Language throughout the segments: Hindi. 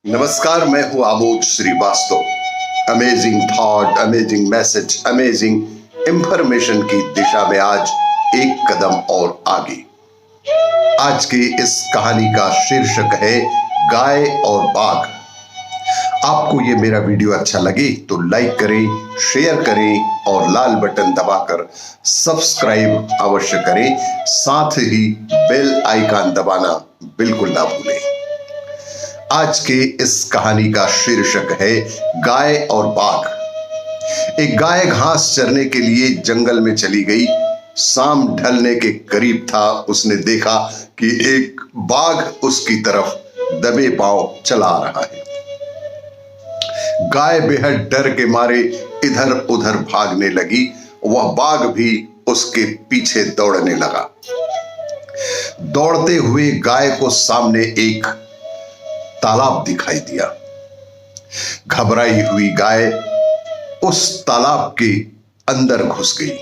नमस्कार, मैं हूं Amod Srivastava. Amazing thought, amazing message, amazing information की दिशा में आज एक कदम और आगे। आज की इस कहानी का शीर्षक है गाय और बाघ। आपको ये मेरा वीडियो अच्छा लगे तो लाइक करें, शेयर करें और लाल बटन दबाकर सब्सक्राइब अवश्य करें। साथ ही बेल आइकन दबाना बिल्कुल ना भूलें। आज के इस कहानी का शीर्षक है गाय और बाघ। एक गाय घास चरने के लिए जंगल में चली गई। शाम ढलने के करीब था। उसने देखा कि एक बाघ उसकी तरफ दबे पांव चला आ रहा है। गाय बेहद डर के मारे इधर उधर भागने लगी। वह बाघ भी उसके पीछे दौड़ने लगा। दौड़ते हुए गाय को सामने एक तालाब दिखाई दिया। घबराई हुई गाय उस तालाब के अंदर घुस गई।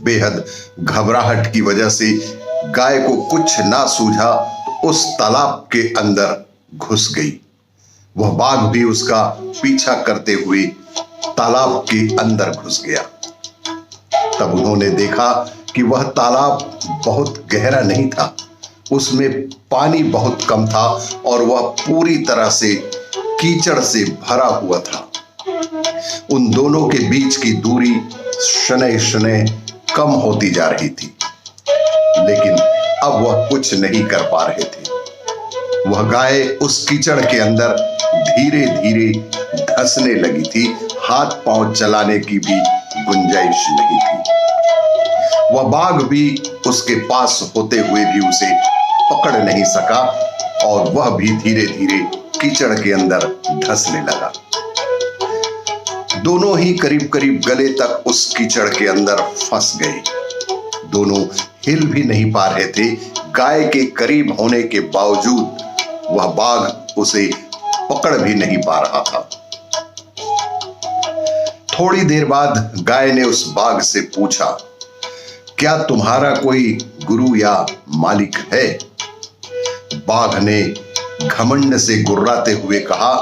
बेहद घबराहट की वजह से गाय को कुछ ना सूझा तो उस तालाब के अंदर घुस गई। वह बाघ भी उसका पीछा करते हुए तालाब के अंदर घुस गया। तब उन्होंने देखा कि वह तालाब बहुत गहरा नहीं था। उसमें पानी बहुत कम था और वह पूरी तरह से कीचड़ से भरा हुआ था। उन दोनों के बीच की दूरी शनय शनय कम होती जा रही थी, लेकिन अब वह कुछ नहीं कर पा रहे थे। वह गाय उस कीचड़ के अंदर धीरे धीरे धंसने लगी थी। हाथ पांव चलाने की भी गुंजाइश नहीं थी। वह बाघ भी उसके पास होते हुए भी उसे पकड़ नहीं सका और वह भी धीरे धीरे कीचड़ के अंदर धंसने लगा। दोनों ही करीब करीब गले तक उस कीचड़ के अंदर फंस गए। दोनों हिल भी नहीं पा रहे थे। गाय के करीब होने के बावजूद वह बाघ उसे पकड़ भी नहीं पा रहा था। थोड़ी देर बाद गाय ने उस बाघ से पूछा, क्या तुम्हारा कोई गुरु या मालिक है? बाघ ने घमंड से गुर्राते हुए कहा,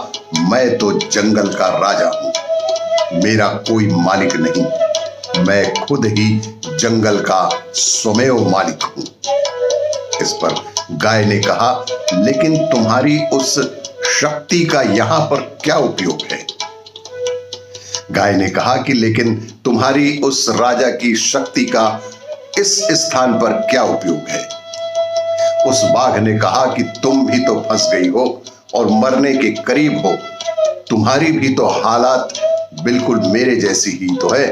मैं तो जंगल का राजा हूं। मेरा कोई मालिक नहीं। मैं खुद ही जंगल का स्वयं मालिक हूं। इस पर गाय ने कहा, लेकिन तुम्हारी उस शक्ति का यहां पर क्या उपयोग है? गाय ने कहा कि लेकिन तुम्हारी उस राजा की शक्ति का इस स्थान पर क्या उपयोग है? उस बाघ ने कहा कि तुम भी तो फंस गई हो और मरने के करीब हो। तुम्हारी भी तो हालात बिल्कुल मेरे जैसी ही तो है।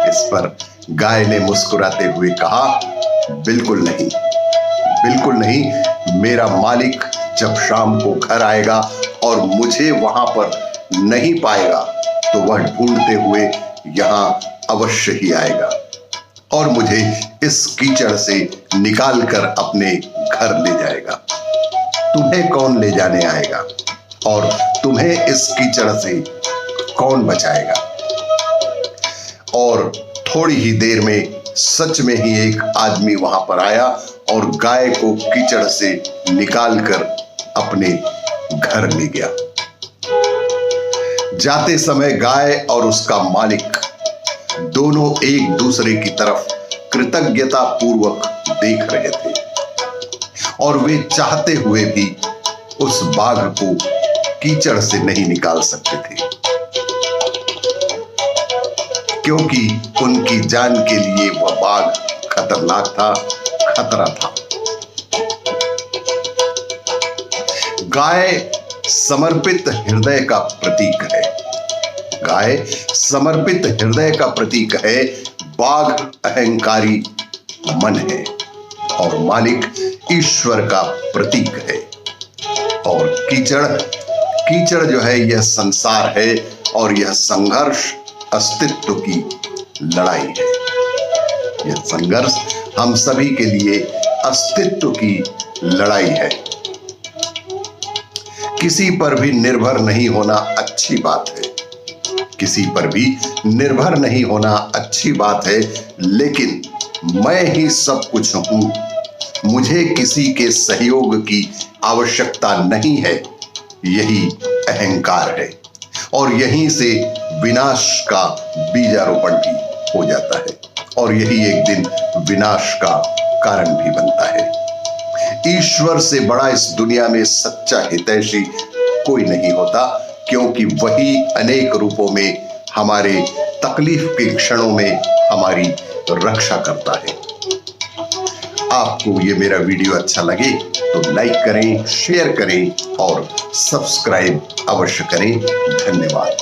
इस पर गाय ने मुस्कुराते हुए कहा, बिल्कुल नहीं, बिल्कुल नहीं। मेरा मालिक जब शाम को घर आएगा और मुझे वहां पर नहीं पाएगा तो वह ढूंढते हुए यहां अवश्य ही आएगा और मुझे इस कीचड़ से निकालकर अपने घर ले जाएगा। तुम्हें कौन ले जाने आएगा और तुम्हें इस कीचड़ से कौन बचाएगा? और थोड़ी ही देर में सच में ही एक आदमी वहां पर आया और गाय को कीचड़ से निकालकर अपने घर ले गया। जाते समय गाय और उसका मालिक दोनों एक दूसरे की तरफ कृतज्ञता पूर्वक देख रहे थे और वे चाहते हुए भी उस बाघ को कीचड़ से नहीं निकाल सकते थे, क्योंकि उनकी जान के लिए वह बाघ खतरनाक था, खतरा था। गाय समर्पित हृदय का प्रतीक है। गाय समर्पित हृदय का प्रतीक है। बाघ अहंकारी मन है और मालिक ईश्वर का प्रतीक है। और कीचड़ जो है यह संसार है और यह संघर्ष अस्तित्व की लड़ाई है। यह संघर्ष हम सभी के लिए अस्तित्व की लड़ाई है। किसी पर भी निर्भर नहीं होना अच्छी बात है। किसी पर भी निर्भर नहीं होना अच्छी बात है, लेकिन मैं ही सब कुछ हूं, मुझे किसी के सहयोग की आवश्यकता नहीं है, यही अहंकार है और यहीं से विनाश का बीजारोपण भी हो जाता है और यही एक दिन विनाश का कारण भी बनता है। ईश्वर से बड़ा इस दुनिया में सच्चा हितैषी कोई नहीं होता, क्योंकि वही अनेक रूपों में हमारे तकलीफ के क्षणों में हमारी रक्षा करता है। आपको ये मेरा वीडियो अच्छा लगे तो लाइक करें, शेयर करें और सब्सक्राइब अवश्य करें। धन्यवाद।